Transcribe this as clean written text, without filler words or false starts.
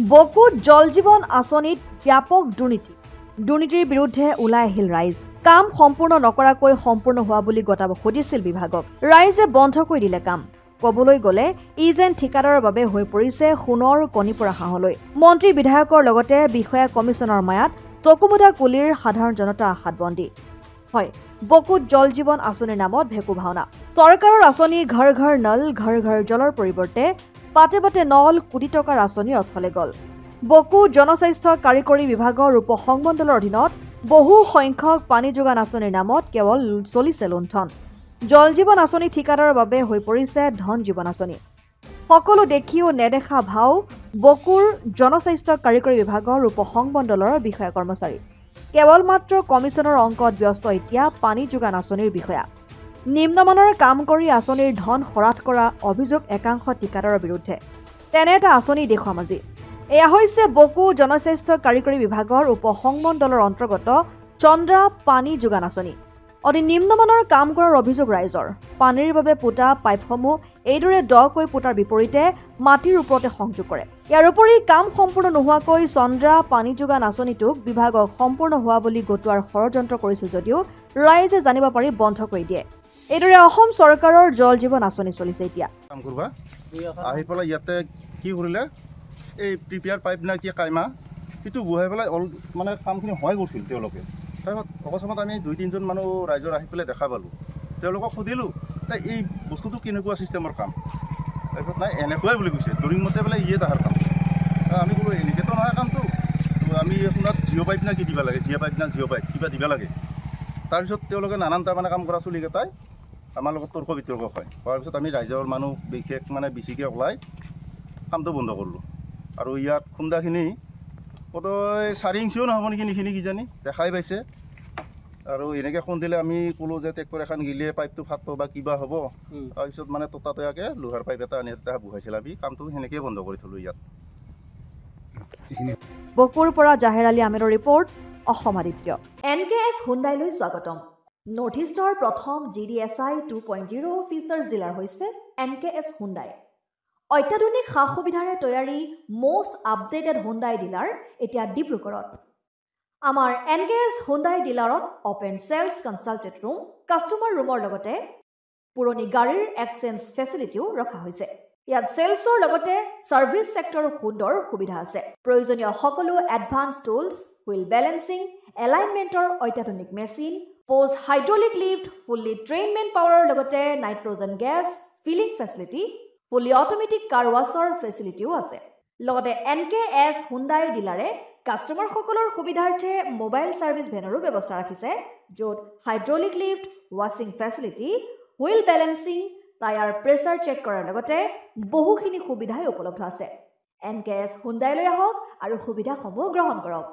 বকুত জল জীৱন আঁচনিত ব্যাপক দুৰ্নীতিৰ বিৰুদ্ধে ওলাই আহিল ৰাইজ। কাম সম্পূৰ্ণ নকৰাকৈ সম্পূৰ্ণ হোৱা বুলি গতাব সুধিছিল বিভাগক। ৰাইজে বন্ধ কৰি দিলে কাম। কবলৈ গ'লে ই যেন ঠিকাদাৰৰ বাবে হৈ পৰিছে সোণৰ কণী পৰা হাঁহলৈ। মন্ত্ৰী বিধায়কৰ লগতে বিষয়া কমিছনৰ মায়াত চকুমুদা কুলিৰ সাধাৰণ জনতা আশাত বন্দী। হয়, বকুত জল জীৱন আঁচনিৰ নামত ভেকু ভাওনা। চৰকাৰৰ আঁচনি ঘৰ ঘৰ নল ঘৰ ঘৰ জলৰ পৰিৱৰ্তে পাতে পাতে নল কোটি টকাৰ আঁচনিৰ অথলে গ'ল। বকুত জনস্বাস্থ্য কাৰিকৰী বিভাগৰ উপসংমণ্ডলৰ অধীনত বহু সংখ্যক পানী যোগান আঁচনিৰ নামত কেৱল চলিছে লুণ্ঠন। জল জীৱন আঁচনি ঠিকাদাৰৰ বাবে হৈ পৰিছে ধন জীৱন আঁচনি। সকলো দেখিও নেদেখা ভাও বকুৰ জনস্বাস্থ্য কাৰিকৰী বিভাগৰ উপসংমণ্ডলৰ বিষয়া কৰ্মচাৰী। কেৱল মাত্ৰ কমিছনৰ অংকত ব্যস্ত এতিয়া পানী যোগান আঁচনিৰ বিষয়া। নিম্নমানৰ কাম কৰি আঁচনিৰ ধন খৰাত কৰা অভিযোগ একাংশ ঠিকাদাৰৰ বিৰুদ্ধে। তেনে এটা আঁচনি দেখুৱাম আজি। এয়া হৈছে বকু জনস্বাস্থ্য কাৰিকৰী বিভাগৰ উপসংমণ্ডলৰ অন্তৰ্গত চন্দ্ৰা পানী যোগান আঁচনি। অতি নিম্নমানৰ কাম কৰাৰ অভিযোগ ৰাইজৰ। পানীৰ বাবে পোতা পাইপসমূহ এইদৰে দকৈ পোতাৰ বিপৰীতে মাটিৰ ওপৰতে সংযোগ কৰে। ইয়াৰ উপৰি কাম সম্পূৰ্ণ নোহোৱাকৈ চন্দ্ৰা পানী যোগান আঁচনিটোক বিভাগক সম্পূৰ্ণ হোৱা বুলি গটোৱাৰ ষড়যন্ত্ৰ কৰিছিল যদিও ৰাইজে জানিব পাৰি বন্ধ কৰি দিয়ে। এইদৰে অসম চৰকাৰৰ জল জীৱন আঁচনি চলিছে এতিয়া। কাম কৰবা আহি পেলাই ইয়াতে কি কৰিলে এই প্ৰিপেয়াৰ পাইপ না কি কাইমা সেইটো বহাই পেলাই মানে কামখিনি হয় কৰিছিল তেওঁলোকে। তাৰপিছত অকস্মাত আমি 2-3জন মানুহ ৰাইজৰ আহি পেলাই দেখা পালোঁ। তেওঁলোকক সুধিলোঁ যে এই বস্তুটো কেনেকুৱা ছিষ্টেমৰ কাম। তাৰপিছত নাই এনেকুৱাই বুলি কৈছে, দৰিং মতে পেলাই ইয়ে তাহাৰ কাম। আমি ক'লোঁ এনেকৈতো নহয় কামটো, আমি আপোনাক জিঅ' পাইপ না কি দিব লাগে, জিঅ' পাইপ না জিঅ' পাইপ কিবা দিব লাগে। তাৰপিছত তেওঁলোকে নানানটা মানে কাম কৰা চলিকেইটাই আমাৰ লগত তৰ্ক বিতৰ্ক হয়। হোৱাৰ পিছত আমি ৰাইজৰ মানুহ বিশেষ মানে বেছিকৈ ওলাই কামটো বন্ধ কৰিলোঁ। আৰু ইয়াত খুন্দাখিনি কতই 4 ইঞ্চিও নহ'ব নেকি এইখিনি কিজানি দেখাই পাইছে। আৰু এনেকৈ খুন্দিলে আমি ক'লোঁ যে ট্ৰেক্টৰ এখন গিলে পাইপটো ফাটব বা কিবা হ'ব। তাৰপিছত মানে ততাতৈয়াকৈ লোহাৰ পাইপ এটা আনি এটা বহাইছিল। আমি কামটো সেনেকৈয়ে বন্ধ কৰি থলোঁ ইয়াত। বকুৰ পৰা জাহেৰ আলী আহমেদৰ ৰিপৰ্ট, অসম আদিত্য। NKS হুণ্ডাইলৈ স্বাগতম। নৰ্থ ইষ্টৰ প্ৰথম GDSI 2.0 ফিচাৰ্ছ ডিলাৰ হৈছে NKS হুণ্ডাই। অত্যাধুনিক সা সুবিধাৰে তৈয়াৰী মষ্ট আপডেটেড হুণ্ডাই ডিলাৰ এতিয়া ডিব্ৰুগড়ত। আমাৰ NKS হুণ্ডাই ডিলাৰত open sales consulted room, customer ৰুমৰ লগতে পুৰণি গাড়ীৰ এক্সচেঞ্জ ফেচিলিটিও ৰখা হৈছে। ইয়াত চেলছৰ লগতে ছাৰ্ভিচ ছেক্টৰৰ সুন্দৰ সুবিধা আছে। প্ৰয়োজনীয় সকলো এডভান্স টুলছ, হুইল বেলেন্সিং, এলাইনমেণ্টৰ অত্যাধুনিক machine, post hydraulic lift, fully ট্ৰেইনমেণ্ট পাৱাৰৰ লগতে nitrogen gas filling facility, fully automatic car ৱাছৰ ফেচিলিটিও আছে। লগতে NKS হুণ্ডাই ডিলাৰে কাষ্টমাৰসকলৰ সুবিধাৰ্থে মোবাইল ছাৰ্ভিচ ভেনৰো ব্যৱস্থা ৰাখিছে, য'ত হাইড্ৰলিক লিফ্ট, ৱাছিং facility, wheel balancing, tyre pressure check কৰাৰ লগতে বহুখিনি সুবিধাই উপলব্ধ আছে। NKS হুণ্ডাইলৈ আহক আৰু সুবিধাসমূহ গ্ৰহণ কৰক।